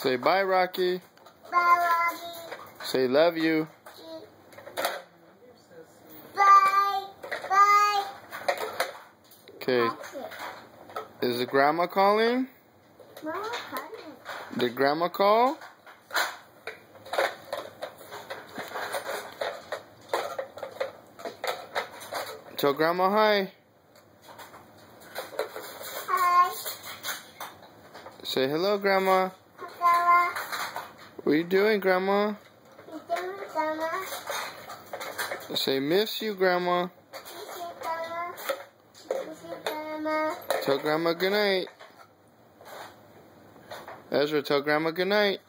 Say bye, Rocky. Bye, Rocky. Say love you. Bye. Bye. Okay. Is the grandma calling? Mama calling. Did grandma call? Tell grandma hi. Hi. Say hello, grandma. Grandma. What are you doing, grandma? You doing, Grandma? Say miss you, grandma. Miss you, Grandma. Miss you, Grandma. Tell grandma good night. Ezra, tell grandma good night.